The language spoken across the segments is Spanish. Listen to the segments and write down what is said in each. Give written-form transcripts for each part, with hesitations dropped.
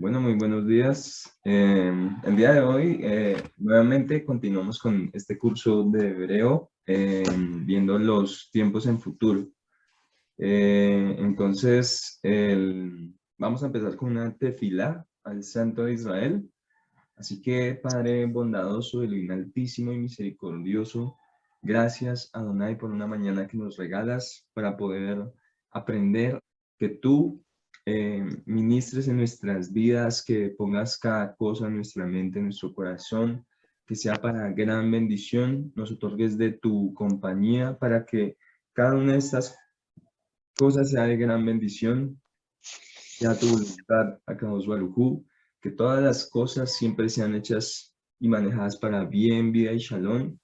Bueno, muy buenos días. El día de hoy nuevamente continuamos con este curso de hebreo, viendo los tiempos en futuro. Entonces, vamos a empezar con una tefilá al Santo de Israel. Así que, Padre bondadoso, Elohim altísimo y misericordioso, gracias, Adonai, por una mañana que nos regalas para poder aprender que tú ministres en nuestras vidas, que pongas cada cosa en nuestra mente, en nuestro corazón, que sea para gran bendición, nos otorgues de tu compañía para que cada una de estas cosas sea de gran bendición, sea tu voluntad, Akadosh Baruj, que todas las cosas siempre sean hechas y manejadas para bien, vida y shalom,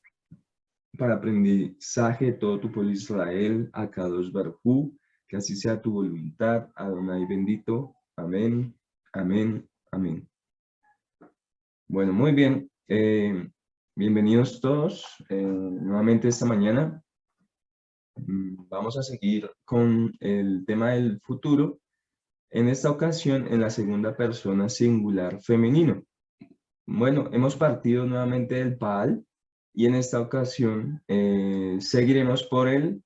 para aprendizaje de todo tu pueblo Israel, Akadosh Baruj, que así sea tu voluntad, Adonai bendito, amén, amén, amén. Bueno, muy bien, bienvenidos todos nuevamente esta mañana. Vamos a seguir con el tema del futuro. En esta ocasión, en la segunda persona singular femenino. Bueno, hemos partido nuevamente del Paal y en esta ocasión seguiremos por el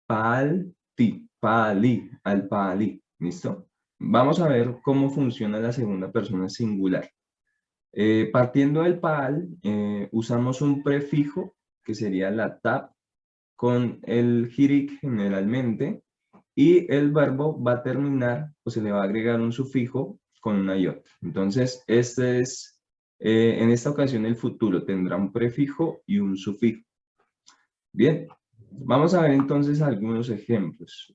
Paali, al Paali. ¿Listo? Vamos a ver cómo funciona la segunda persona singular. Partiendo del Paal, usamos un prefijo que sería la tab con el hirik generalmente, y el verbo va a terminar o se le va a agregar un sufijo con una iot. Entonces, este es, en esta ocasión el futuro tendrá un prefijo y un sufijo. Bien, vamos a ver entonces algunos ejemplos.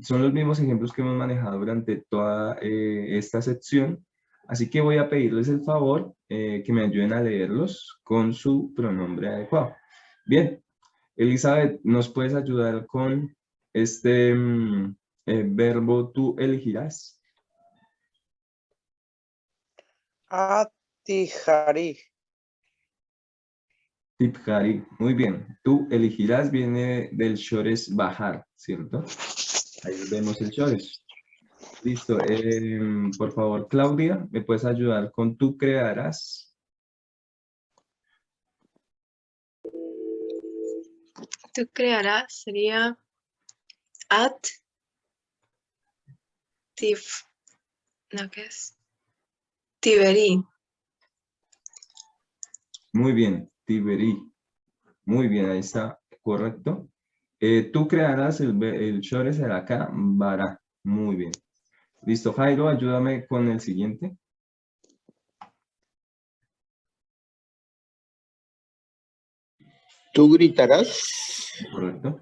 Son los mismos ejemplos que hemos manejado durante toda esta sección, así que voy a pedirles el favor que me ayuden a leerlos con su pronombre adecuado. Bien, Elizabeth, ¿nos puedes ayudar con este verbo tú elegirás? Atijari. Tiphari, muy bien. Tú elegirás viene del shores bajar, ¿cierto? Ahí vemos el shores. Listo. Por favor, Claudia, ¿me puedes ayudar con tú crearás? Tú crearás sería at tif, ¿no qué es? Tiberí. Muy bien, Tiberí. Muy bien, ahí está, correcto. Tú crearás el shores será acá, bara. Muy bien. Listo, Jairo, ayúdame con el siguiente. Tú gritarás Correcto.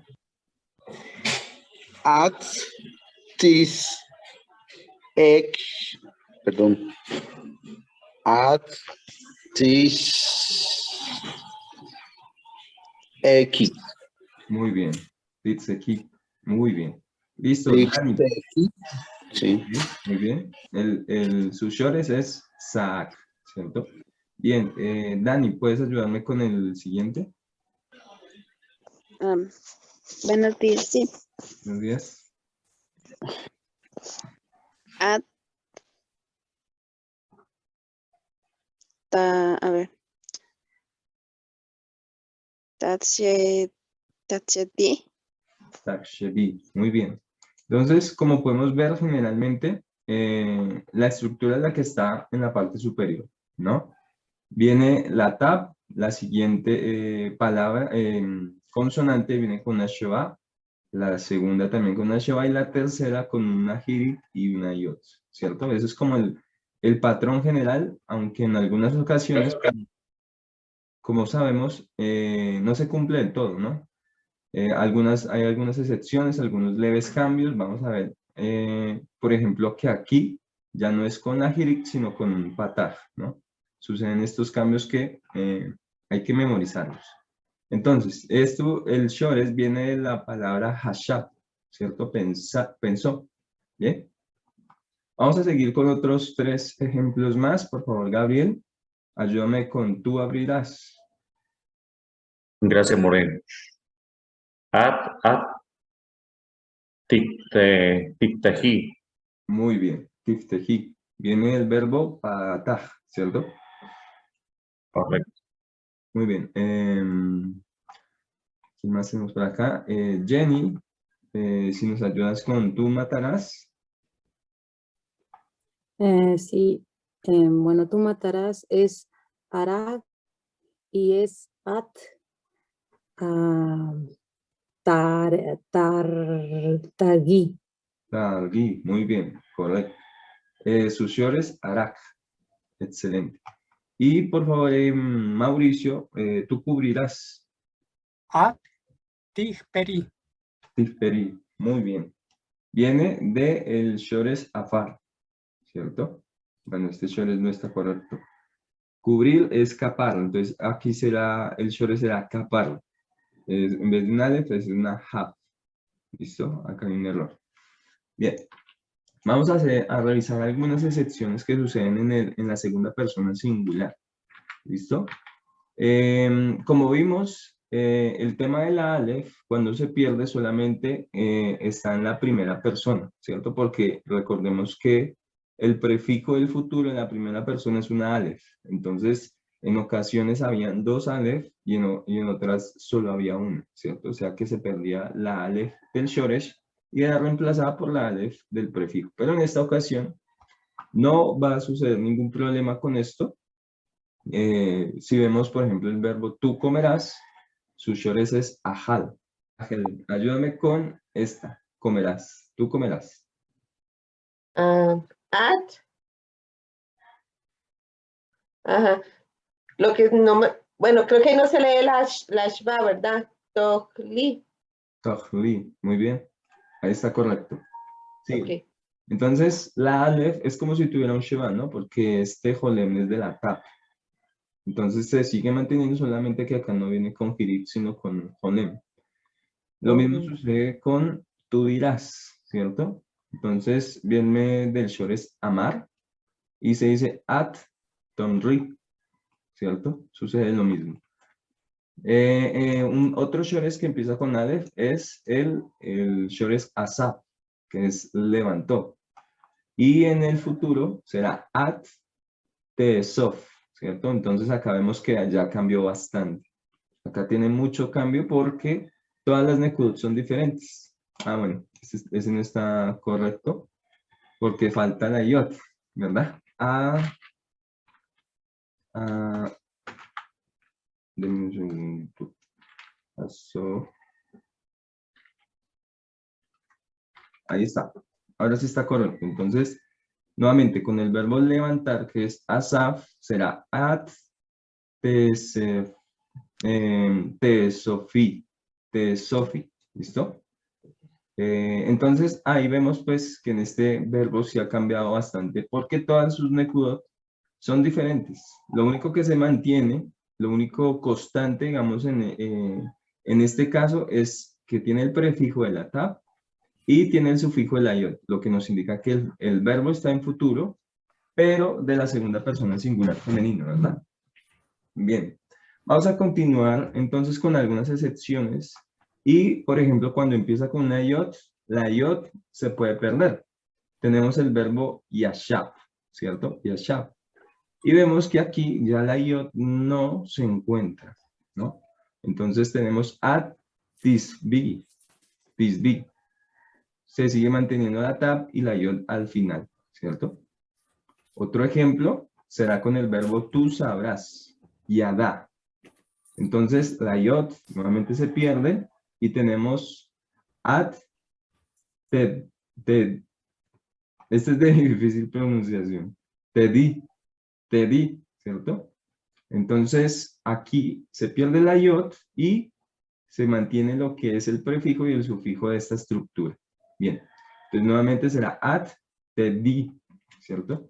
at this X, perdón, at this X. Muy bien. Titzeki. Muy bien. Listo, This Dani. X, sí. Muy bien. Sus shores es Saak, ¿cierto? Bien, Dani, ¿puedes ayudarme con el siguiente? Buenos días, sí. Buenos días. A ver. Tatseti. Takshebi. Muy bien. Entonces, como podemos ver, generalmente, la estructura es la que está en la parte superior, ¿no? Viene la tab, la siguiente palabra, consonante, viene con una sheva, la segunda también con una sheva y la tercera con una hirit y una iot, ¿cierto? Eso es como el patrón general, aunque en algunas ocasiones, como sabemos, no se cumple del todo, ¿no? Hay algunas excepciones, algunos leves cambios. Vamos a ver, por ejemplo, que aquí ya no es con ajirik, sino con un pataj, ¿no? Suceden estos cambios que hay que memorizarlos. Entonces, el shores viene de la palabra hashab, ¿cierto? Pensó. Bien. Vamos a seguir con otros 3 ejemplos más. Por favor, Gabriel, ayúdame con tú abrirás. Gracias, Moreno. At, tifteji. Muy bien, tifteji. Viene el verbo pataj, ¿cierto? Correcto. Muy bien. ¿Qué más tenemos por acá? Jenny, si nos ayudas con tú matarás. Sí, bueno, tú matarás es hará y es at tagui. Targui, muy bien, correcto. Sus llores arak. Excelente. Y por favor, Mauricio, tú cubrirás. At tihperi. Tifperi, muy bien. Viene de el shores afar, ¿cierto? Bueno, este shores no está correcto. Cubrir es capar, entonces aquí será, el shores será capar. En vez de una alef es una ha. ¿Listo? Acá hay un error. Bien. Vamos a revisar algunas excepciones que suceden en la segunda persona singular. ¿Listo? Como vimos, el tema de la Aleph, cuando se pierde solamente está en la primera persona, ¿cierto? Porque recordemos que el prefijo del futuro en la primera persona es una Aleph. Entonces, en ocasiones habían dos Aleph y en otras solo había una, ¿cierto? O sea que se perdía la Aleph del Shoresh y era reemplazada por la Aleph del prefijo. Pero en esta ocasión no va a suceder ningún problema con esto. Si vemos, por ejemplo, el verbo tú comerás, su shores es ajal. Ángel, ayúdame con esta. Comerás. Tú comerás. At. Ajá. Lo que no me. Bueno, creo que no se lee la shva, ¿verdad? Tohli. Tohli. Muy bien. Ahí está correcto. Sí. Ok. Entonces, la alef es como si tuviera un sheva, ¿no? Porque este jolem es de la tap. Entonces, se sigue manteniendo solamente que acá no viene con girip, sino con jolem. Lo mismo sucede con tú dirás, ¿cierto? Entonces, viene del shores amar y se dice at tomri, ¿cierto? Sucede lo mismo. Otro shores que empieza con alef es el shores asap, que es levantó. Y en el futuro será at tesof, ¿cierto? Entonces acá vemos que allá cambió bastante. Acá tiene mucho cambio porque todas las nekudot son diferentes. Ah, bueno, ese no está correcto porque falta la iot, ¿verdad? Denme un segundo. Pasó. Ahí está. Ahora sí está correcto. Entonces, nuevamente con el verbo levantar, que es asaf, será at tesofi. Tesofi. ¿Listo? Entonces, ahí vemos pues que en este verbo sí ha cambiado bastante porque todas sus nekudot son diferentes. Lo único que se mantiene, lo único constante, digamos, en este caso es que tiene el prefijo de la tab y tiene el sufijo de la iot, lo que nos indica que el verbo está en futuro, pero de la segunda persona singular femenino, ¿verdad? Bien, vamos a continuar entonces con algunas excepciones y, por ejemplo, cuando empieza con una iot, la iot se puede perder. Tenemos el verbo yashab, ¿cierto? Yashab. Y vemos que aquí ya la iot no se encuentra, ¿no? Entonces tenemos at tisbi, tisbi. Se sigue manteniendo la tab y la iot al final, ¿cierto? Otro ejemplo será con el verbo tú sabrás, yadá. Entonces la iot nuevamente se pierde y tenemos at ted. Este es de difícil pronunciación. Tedi, ¿cierto? Entonces, aquí se pierde la iot y se mantiene lo que es el prefijo y el sufijo de esta estructura. Bien, entonces nuevamente será at, tedi, ¿cierto?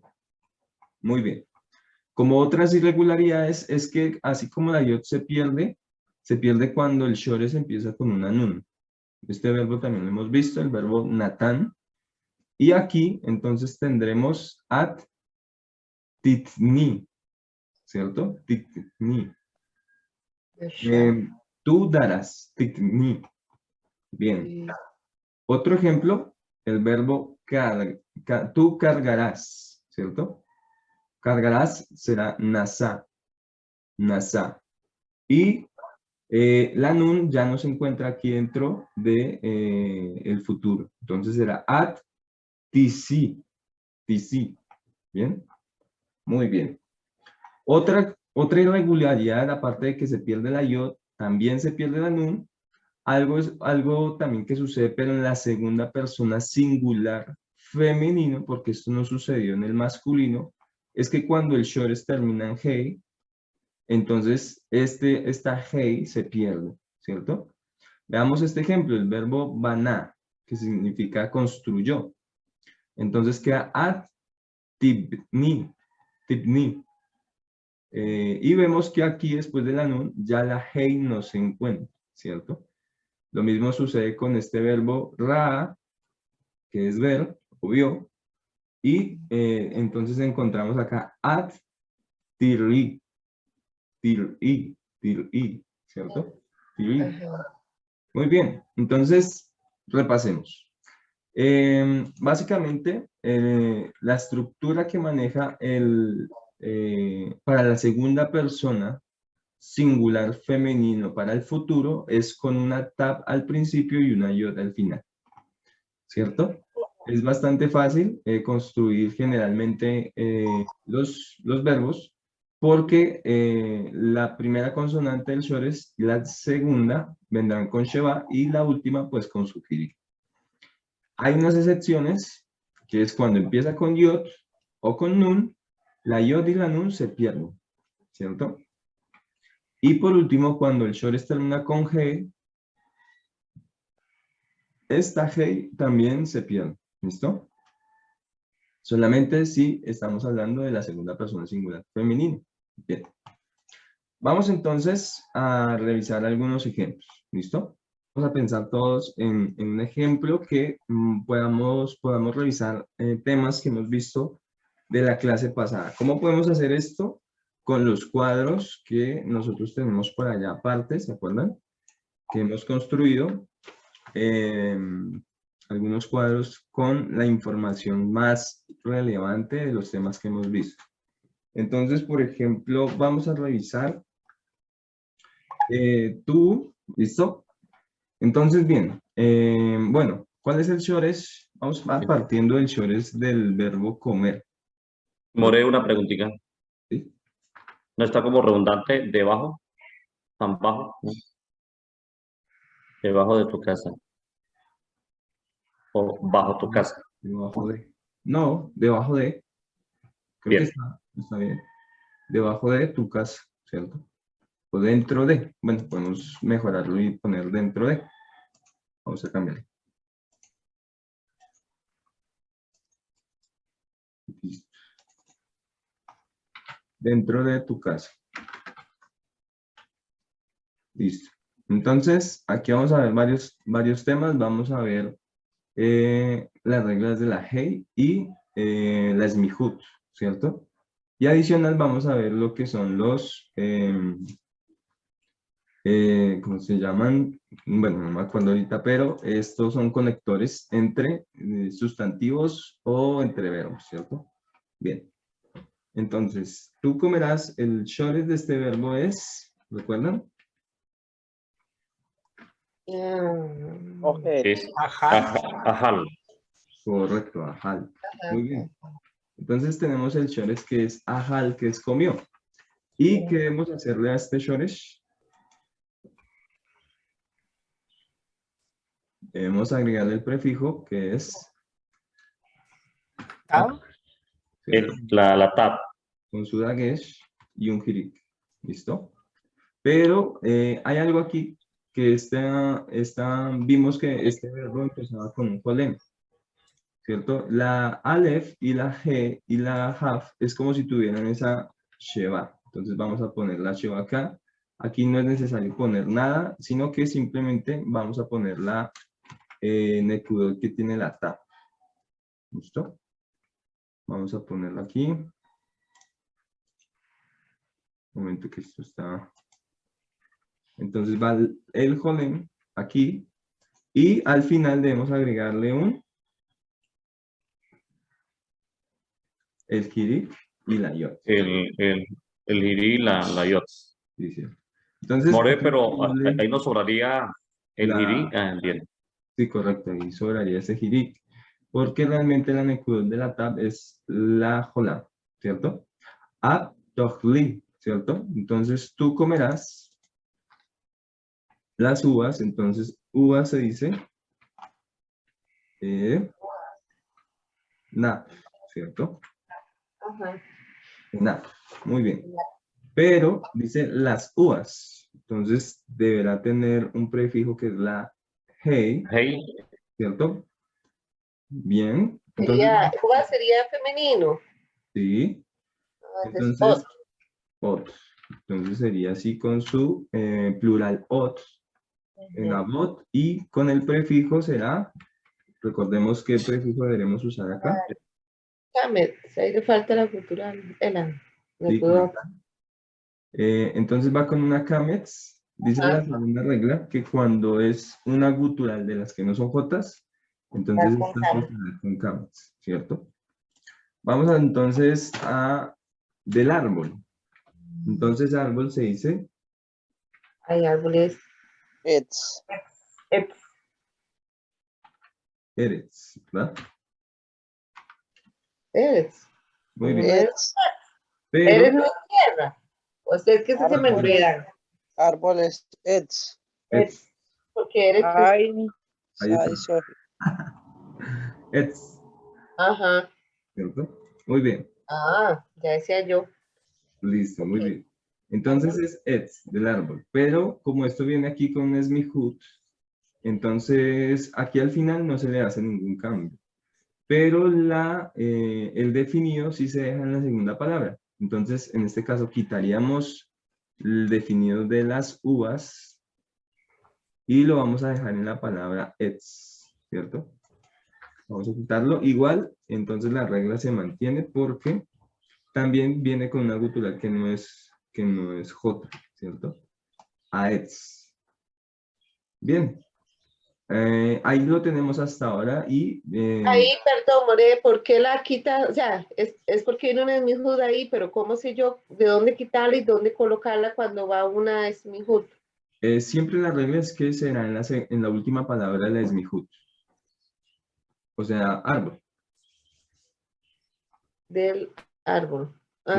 Muy bien. Como otras irregularidades es que así como la iot se pierde cuando el shores empieza con una nun. Este verbo también lo hemos visto, el verbo natán. Y aquí entonces tendremos at titni, ¿cierto? Titni. Tú darás, titni. Bien. Otro ejemplo, el verbo tú cargarás, ¿cierto? Cargarás será nasa, nasa. Y la nun ya no se encuentra aquí dentro de el futuro. Entonces será at tisi, tisi. ¿Bien? Muy bien. Otra irregularidad, aparte de que se pierde la yod, también se pierde la nun. Algo también que sucede, pero en la segunda persona singular femenino, porque esto no sucedió en el masculino, es que cuando el shores termina en hey, entonces esta hey se pierde, ¿cierto? Veamos este ejemplo, el verbo baná, que significa construyó. Entonces queda at tibni, tibni. Y vemos que aquí después de la nun ya la hey no se encuentra, ¿cierto? Lo mismo sucede con este verbo ra, que es ver, o vio, y entonces encontramos acá at tiri, tiri, tiri, ¿cierto? Tiri. Muy bien, entonces repasemos. Básicamente, la estructura que maneja para la segunda persona singular femenino para el futuro es con una tab al principio y una yod al final, ¿cierto? Es bastante fácil construir generalmente los verbos porque la primera consonante del shores y la segunda vendrán con sheba y la última pues con sufiri. Hay unas excepciones, que es cuando empieza con yod o con nun, la yod y la nun se pierden, ¿cierto? Y por último, cuando el shores termina con G, esta G también se pierde. ¿Listo? Solamente si estamos hablando de la segunda persona singular femenina. Bien. Vamos entonces a revisar algunos ejemplos. ¿Listo? Vamos a pensar todos en un ejemplo que podamos revisar temas que hemos visto de la clase pasada. ¿Cómo podemos hacer esto? Con los cuadros que nosotros tenemos por allá aparte, ¿se acuerdan? Que hemos construido algunos cuadros con la información más relevante de los temas que hemos visto. Entonces, por ejemplo, vamos a revisar ¿listo? Entonces, bien, bueno, ¿cuál es el shores? Vamos partiendo del shores del verbo comer. More, una preguntita. ¿Sí? ¿No está como redundante debajo? ¿Tan bajo? ¿No? Debajo de tu casa. O bajo tu casa. Debajo de. No, debajo de. Creo Bien. que está bien. Debajo de tu casa, ¿cierto? O dentro de. Bueno, podemos mejorarlo y poner dentro de. Vamos a cambiar. Listo. Dentro de tu casa. Listo. Entonces, aquí vamos a ver varios temas. Vamos a ver las reglas de la Hey y la Smihut, ¿cierto? Y adicional vamos a ver lo que son los, ¿cómo se llaman? Bueno, no me acuerdo ahorita, pero estos son conectores entre sustantivos o entre verbos, ¿cierto? Bien. Entonces, tú comerás, el shores de este verbo es, ¿recuerdan? Es Ajá. ajal. Correcto, ajal. Muy bien. Entonces tenemos el shores que es ajal, que es comió. ¿Y qué debemos hacerle a este shores? Debemos agregarle el prefijo que es Tal. La tab. con su dagesh y un hirik. ¿Listo? Pero hay algo aquí que vimos que este verbo empezaba con un colem, ¿cierto? La alef y la g y la haf es como si tuvieran esa sheva. Entonces vamos a poner la sheva acá. Aquí no es necesario poner nada, sino que simplemente vamos a poner la nekudot que tiene la tab. ¿Listo? Vamos a ponerlo aquí. Un momento que esto está... Entonces va el holem aquí. Y al final debemos agregarle un el hirik y la yod. el hirí y la yod. Sí, sí. Entonces, More, pero doble ahí nos sobraría el la- hirí. Bien. sí, correcto, ahí sobraría ese hirik. Porque realmente la nekudot de la tab es la jola, ¿cierto? A tochli, ¿cierto? Entonces tú comerás las uvas, entonces uvas se dice na, ¿cierto? Ajá. Na, muy bien. Pero dice las uvas, entonces deberá tener un prefijo que es la hey, Hey, ¿cierto? Bien, entonces, Uva sería femenino. sí, Entonces, entonces, ot, entonces sería así con su plural ot, en abot, y con el prefijo será, recordemos qué prefijo deberemos usar acá. Camet, ahí le falta la cultural. Sí, correcto. Entonces va con una kamets. Dice la segunda regla que cuando es una gutural de las que no son jotas, entonces Va con está asociada con kamets, ¿cierto? Vamos entonces a del árbol. Entonces árbol se dice Hay árboles. It's. eretz, ¿verdad? Eres. Muy bien. It's. Pero Eres no es tierra. O sea, es que eso se me Árboles. enreda. Árboles. It's. etz, Porque eres. Ay. ahí está. Ay, sorry. Etz, Ajá. ¿cierto? Muy bien. Ya decía yo. Listo, muy bien. Entonces es etz del árbol. Pero como esto viene aquí con un esmihut, entonces aquí al final no se le hace ningún cambio. Pero el definido sí se deja en la segunda palabra. Entonces, en este caso, quitaríamos el definido de las uvas y lo vamos a dejar en la palabra etz, ¿cierto? Vamos a quitarlo. Igual, entonces la regla se mantiene porque también viene con una gutural que no es J, ¿cierto? Aetz. Bien. Ahí lo tenemos hasta ahora y... Ahí, perdón, More, ¿por qué la quita? O sea, es porque viene una esmijud ahí, pero ¿cómo sé yo de dónde quitarla y dónde colocarla cuando va una esmijud? siempre la regla es que será en la última palabra de la esmihut. O sea, árbol. Del árbol. Sí.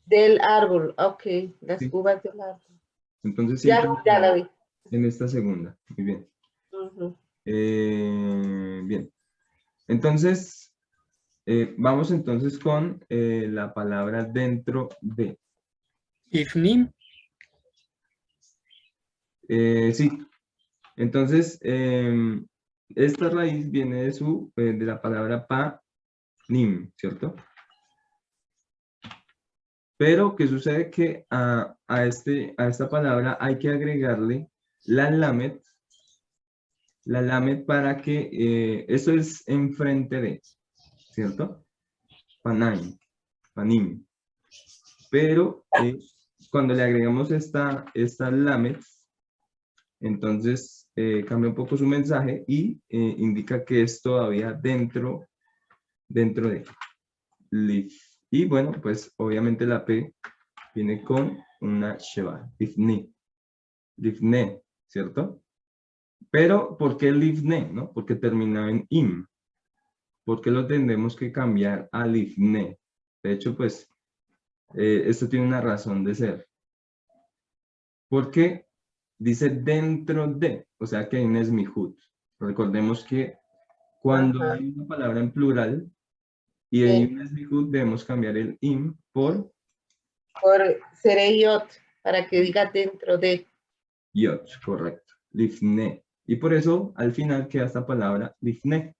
Del árbol, ok, las Sí. uvas del árbol. Entonces Ya, siempre ya la vi. en esta segunda. Muy bien. Ujú. Bien. Entonces, vamos entonces con la palabra dentro de. Ifnim, Sí. Entonces, esta raíz viene de la palabra pa-nim, ¿cierto? Pero, ¿qué sucede? Que a esta palabra hay que agregarle la lamet para que, esto es enfrente de, ¿cierto? Panim. Pero, cuando le agregamos esta lamet, entonces cambia un poco su mensaje y indica que es todavía dentro de live. Y bueno, pues obviamente la P viene con una Sheva, Livne, ¿cierto? Pero, ¿por qué Livne? ¿No? Porque termina en im. ¿Por qué lo tendremos que cambiar a Livne? De hecho, pues, esto tiene una razón de ser. Porque dice dentro de, o sea que hay un esmihut. Recordemos que cuando hay una palabra en plural y hay un esmihut, debemos cambiar el im por Sereyot, para que diga dentro de. yot, correcto. Lifne. Y por eso al final queda esta palabra lifne.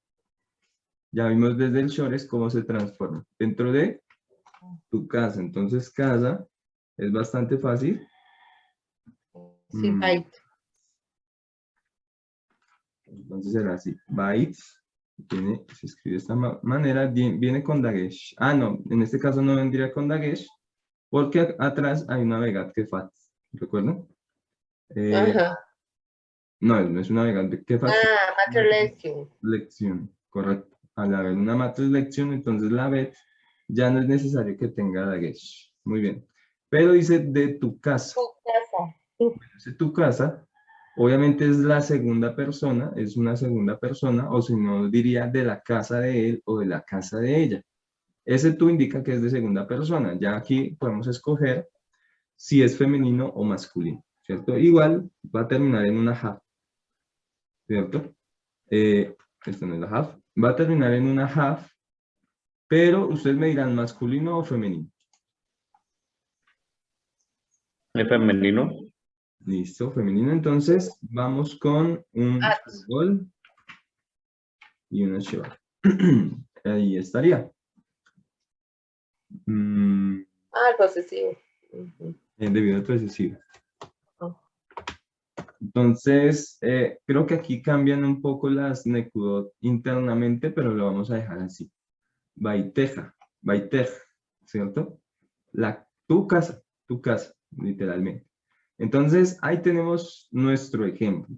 Ya vimos desde el shores cómo se transforma. Dentro de tu casa. Entonces casa es bastante fácil. Sí, bait. Entonces será así. Bytes. Se escribe de esta manera. Viene con Dagesh. Ah, no. En este caso no vendría con Dagesh. Porque atrás hay una vegat que fat. ¿Recuerdan? Ajá. No es una vegat que fat. Matter lesson. Lección. Correcto. Al haber una matriz lección, entonces la bet ya no es necesario que tenga dagesh. Muy bien. Pero dice de tu casa. Tu casa. Dice tu casa, obviamente es la segunda persona, es una segunda persona, o si no diría de la casa de él o de la casa de ella. Ese tú indica que es de segunda persona. Ya aquí podemos escoger si es femenino o masculino, ¿cierto? Igual va a terminar en una have, ¿cierto? Esto no es la have. Va a terminar en una have, pero ustedes me dirán masculino o femenino. Es femenino. Listo, femenino. Entonces vamos con un gol y una shiva. Ahí estaría. El posesivo. Ujú. Debido al posesivo. Oh. Entonces, creo que aquí cambian un poco las nekudot internamente, pero lo vamos a dejar así. Baiteja, baitej, ¿cierto? Tu casa, literalmente. Entonces, ahí tenemos nuestro ejemplo.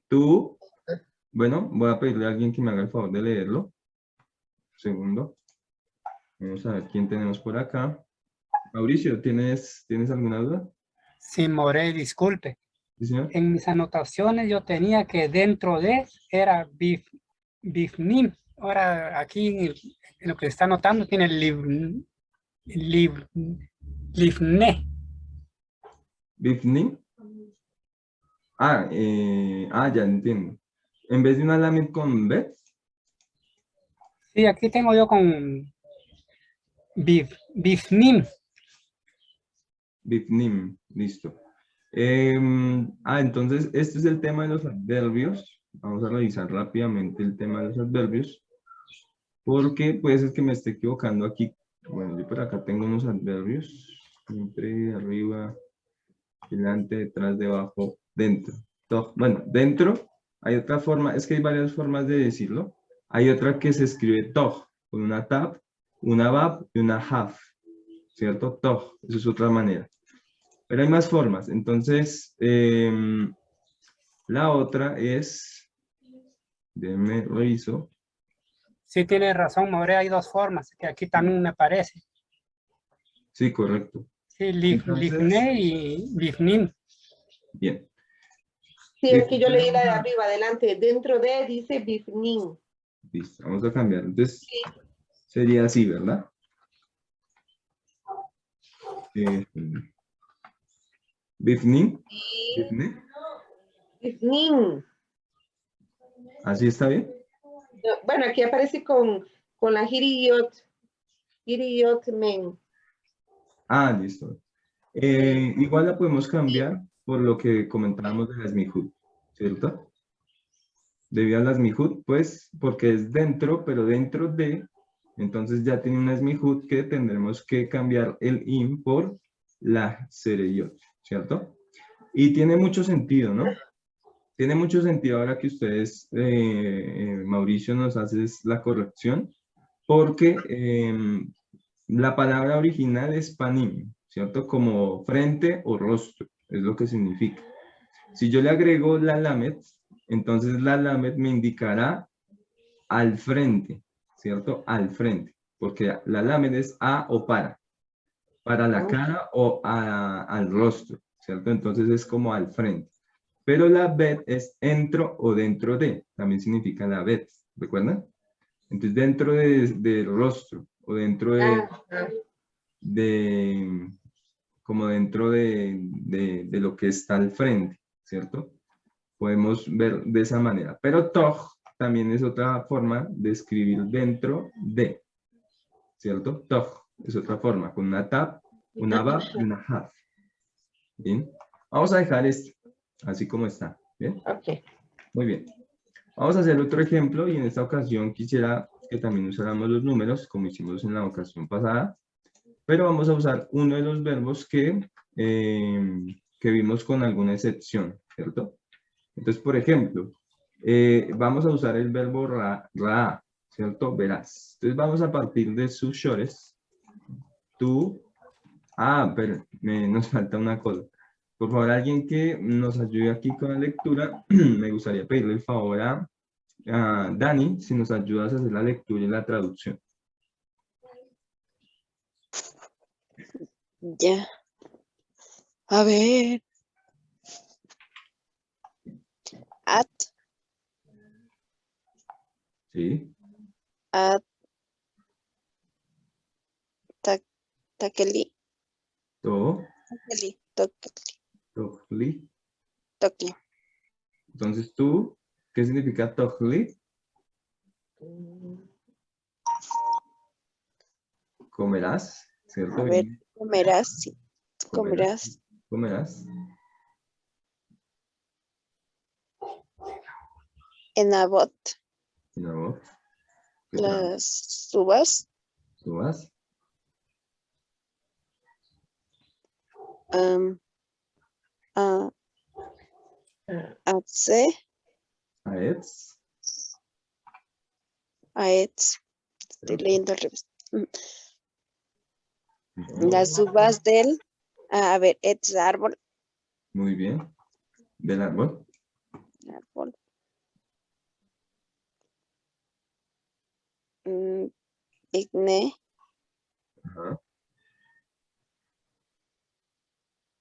Tú, bueno, voy a pedirle a alguien que me haga el favor de leerlo. Segundo. Vamos a ver quién tenemos por acá. Mauricio, ¿tienes alguna duda? Sí, More, disculpe. ¿Sí, señor? En mis anotaciones yo tenía que dentro de era bifnim. Ahora aquí en lo que está anotando tiene livne. ¿Bifni? Ya entiendo. En vez de una lamed con bet, Sí, aquí tengo yo con bifnim. bifnim, listo. Entonces, este es el tema de los adverbios. Vamos a revisar rápidamente el tema de los adverbios. Porque puede ser que me esté equivocando aquí. Bueno, yo por acá tengo unos adverbios. Siempre arriba, delante, detrás, debajo, dentro. Bueno, dentro hay otra forma, es que hay varias formas de decirlo. Hay otra que se escribe toj, con una tab, una bab y una haf. ¿Cierto? Toj, eso es otra manera. Pero hay más formas. Entonces, la otra es, déjenme reviso. Sí, tiene razón, More, hay dos formas, que aquí también me parece. Sí, correcto. Sí, Entonces- livne y bifnim. Bien. Sí, aquí yo leí la de arriba, adelante. Dentro de dice bifnin. Listo, vamos a cambiar. Entonces, sería así, ¿verdad? Bifni, Y bifni, bifnin. ¿así está bien? No, bueno, aquí aparece con la hiriot men. Listo. Igual la podemos cambiar por lo que comentábamos de las mihud, ¿cierto? Debido a las mihud, pues, porque es dentro, pero dentro de, entonces ya tiene una mihud que tendremos que cambiar el im por la sereyot, ¿cierto? Y tiene mucho sentido, ¿no? Tiene mucho sentido ahora que ustedes, Mauricio, nos haces la corrección, porque la palabra original es panim, ¿cierto? Como frente o rostro, es lo que significa. Si yo le agrego la lamet, entonces la lamet me indicará al frente, ¿cierto? Al frente, porque la lamet es a o para la cara o al rostro, ¿cierto? Entonces es como al frente. Pero la bet es entro o dentro de, también significa la bet, ¿recuerdan? Entonces dentro del rostro o dentro como dentro de lo que está al frente, ¿cierto? Podemos ver de esa manera. Pero toj también es otra forma de escribir dentro de, ¿cierto? Toj es otra forma, con una tab, una bab y una haf. Bien, vamos a dejar esto así como está. Bien, Ok. muy bien. Vamos a hacer otro ejemplo y en esta ocasión quisiera que también usáramos los números como hicimos en la ocasión pasada, pero vamos a usar uno de los verbos que vimos con alguna excepción, ¿cierto? Entonces, por ejemplo, vamos a usar el verbo ra, ¿cierto? Verás. Entonces vamos a partir de sus shores. Tú, pero nos falta una cosa. Por favor, alguien que nos ayude aquí con la lectura, me gustaría pedirle el favor a Dani, si nos ayudas a hacer la lectura y la traducción. Ya. A ver. At. Sí. Takeli. To, Takeli. tohli. Tokli. Entonces tú, ¿qué significa tohli? Comerás, ¿cierto? A ver, Viene- comerás, sí. Comerás. Comerás. En Abot. Y luego, ¿qué tal? Las uvas. Subas. Atse. Aetz. Aetz. Estoy leyendo al revés. Ujú. Las uvas del. A ver, etz árbol. Muy bien. Del árbol. Árbol. Igne. Ajá.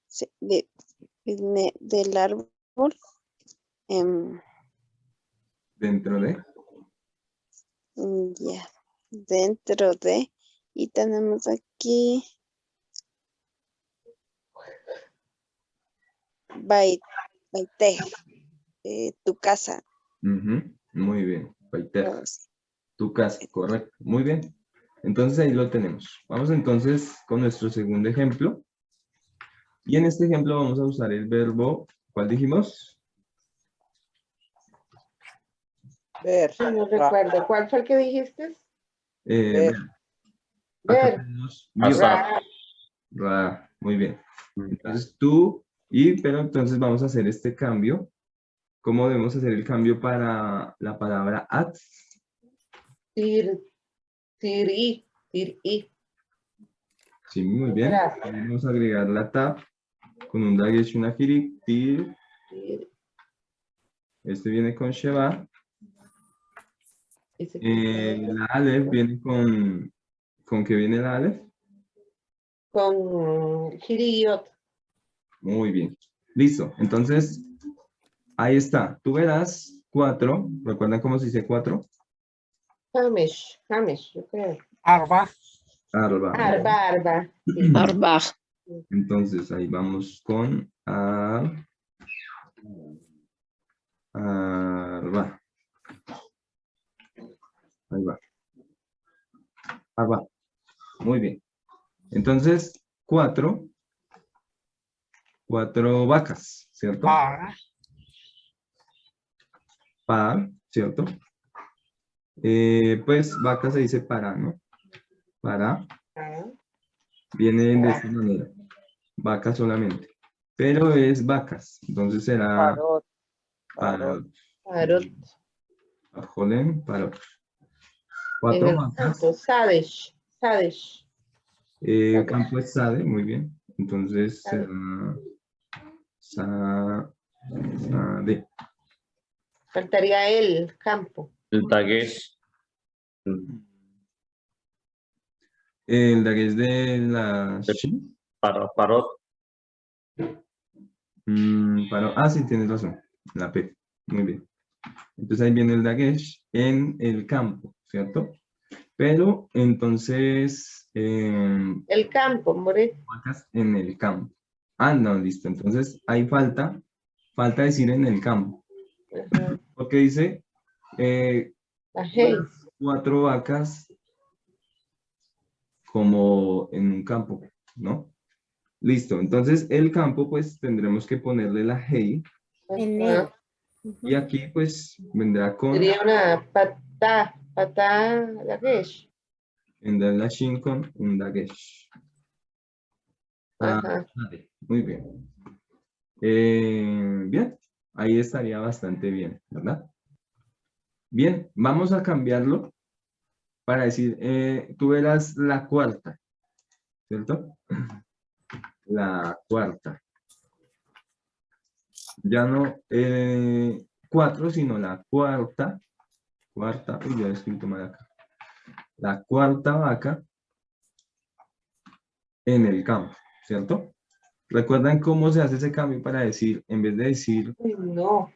Sí, igne del árbol. Dentro de. Ya. Dentro de. Y tenemos aquí. Baite. Tu casa. Ujú. Muy bien. Paiter. Oh, sí. Tu casa, correcto. Muy bien. Entonces ahí lo tenemos. Vamos entonces con nuestro segundo ejemplo. Y en este ejemplo vamos a usar el verbo, ¿cuál dijimos? Ver. No Ra. recuerdo. ¿Cuál fue el que dijiste? Ver. Acá Ver. tenemos view. Pasar. Ra. Muy bien. Entonces tú pero entonces vamos a hacer este cambio. ¿Cómo debemos hacer el cambio para la palabra at? Tiri. Sí, muy bien. Gracias. Vamos a agregar la tab con un dagesh y una kiri. Tir. Este viene con sheba. La alef viene ¿con qué viene la alef? Con Hiriot. Muy bien. Listo. Entonces, ahí está. Tú verás 4. ¿Recuerdan cómo se dice 4? Hamish, yo creo. Arba. Arba. Arba. Sí. Arba. Entonces, ahí vamos con arba. Ahí va. Arba. Muy bien. Entonces, 4 vacas, ¿cierto? Para. Par, ¿cierto? Pues vaca se dice para, ¿no? Para. Ah, Viene de esta manera. Vaca solamente. Pero es vacas. Entonces será Parot. parot. Parot. Parjolen, parot. En 4 el vacas. campo. Sadesh. Campo es sade, muy bien. Entonces será sade. Faltaría el campo. El tagués. El dagués de la shin. Parot. Sí, tienes razón. La P. Muy bien. Entonces ahí viene el dagesh en el campo, ¿cierto? Pero entonces, El campo, more. vacas en el campo. No, listo. Entonces ahí falta decir en el campo. Ajá. Porque dice La Hey. 4 vacas como en un campo, ¿no? Listo. Entonces el campo, pues tendremos que ponerle la hey. Ajá. Y aquí, pues vendrá con Sería una pata Dagesh. vendrá la shin con un dagesh. Ajá. Vale, muy bien. Bien, ahí estaría bastante bien, ¿verdad? Bien, vamos a cambiarlo para decir, tú verás la cuarta, ¿cierto? La cuarta. Ya no 4, sino la cuarta. Cuarta, uy, ya he escrito mal acá. La cuarta vaca en el campo, ¿cierto? ¿Recuerdan cómo se hace ese cambio para decir, en vez de decir, Uy, no,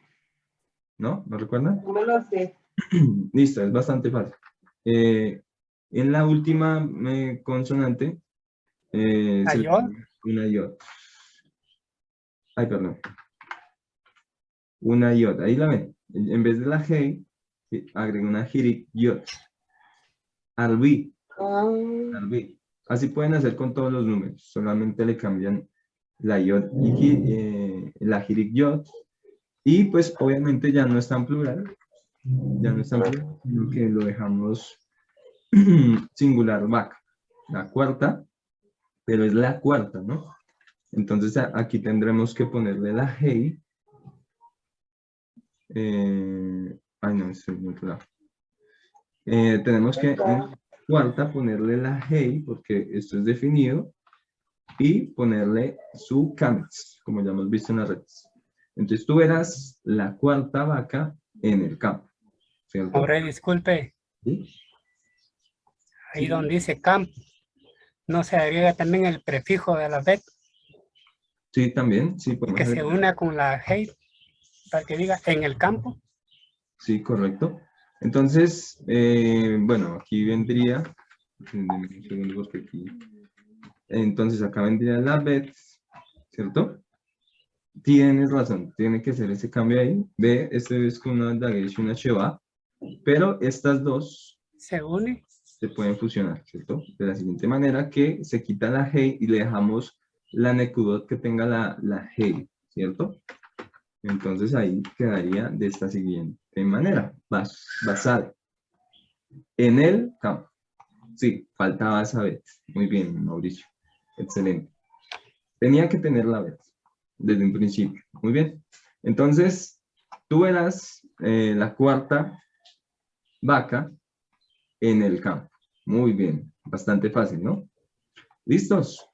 ¿no? ¿No recuerdan? no me lo sé. Listo, es bastante fácil. En la última consonante, ¿La se le yod? pone una yod. Ay, perdón. Una yod, ahí la ven. En vez de la hey, agrega una hirik yod. Albi, Ah, albi. Así pueden hacer con todos los números. Solamente le cambian la yod y la hirik yod. Y pues obviamente ya no está en plural. Ya no está en plural, sino que lo dejamos singular vaca. La cuarta, pero es la cuarta, ¿no? Entonces aquí tendremos que ponerle la hey. Ay, no, estoy en otro lado. Tenemos que en cuarta ponerle la hey, porque esto es definido, y ponerle su camex, como ya hemos visto en las redes. Entonces tú verás la cuarta vaca en el campo, ¿cierto? Ahora disculpe, ¿Sí? ahí Sí. donde dice campo, no se agrega también el prefijo de la bet Sí, también, sí, podemos que se hacer- una con la hey para que diga en el campo. Sí, correcto. Entonces, bueno, aquí vendría, denme un segundo porque aquí, entonces acá vendría la bet, ¿cierto? Tienes razón, tiene que ser ese cambio ahí. Ve, este es con una dagesh y una sheva, pero estas dos Se une. se pueden fusionar, ¿cierto? De la siguiente manera que se quita la hey y le dejamos la nekudot que tenga la hey, ¿cierto? Entonces ahí quedaría de esta siguiente manera, basada en el campo. Sí, faltaba esa bet. Muy bien, Mauricio. Excelente. Tenía que tener la bet desde un principio. Muy bien. Entonces, tú verás la cuarta vaca en el campo. Muy bien. Bastante fácil, ¿no? ¿Listos?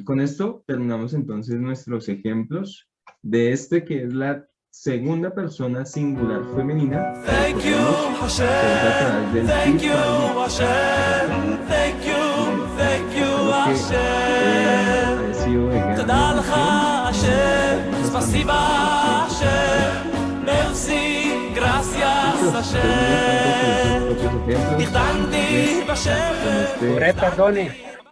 Con esto terminamos entonces nuestros ejemplos de este que es la segunda persona singular femenina. Thank you, Que es a través del Thank you, Tifal. Hashem. Thank you, Espero que Hashem. haya sido de gran תודה לך, bendición. Hashem. ספסיבה, Hashem. Merci, gracias, Hashem. Ustedes החתמתי בשם. con este Perdone.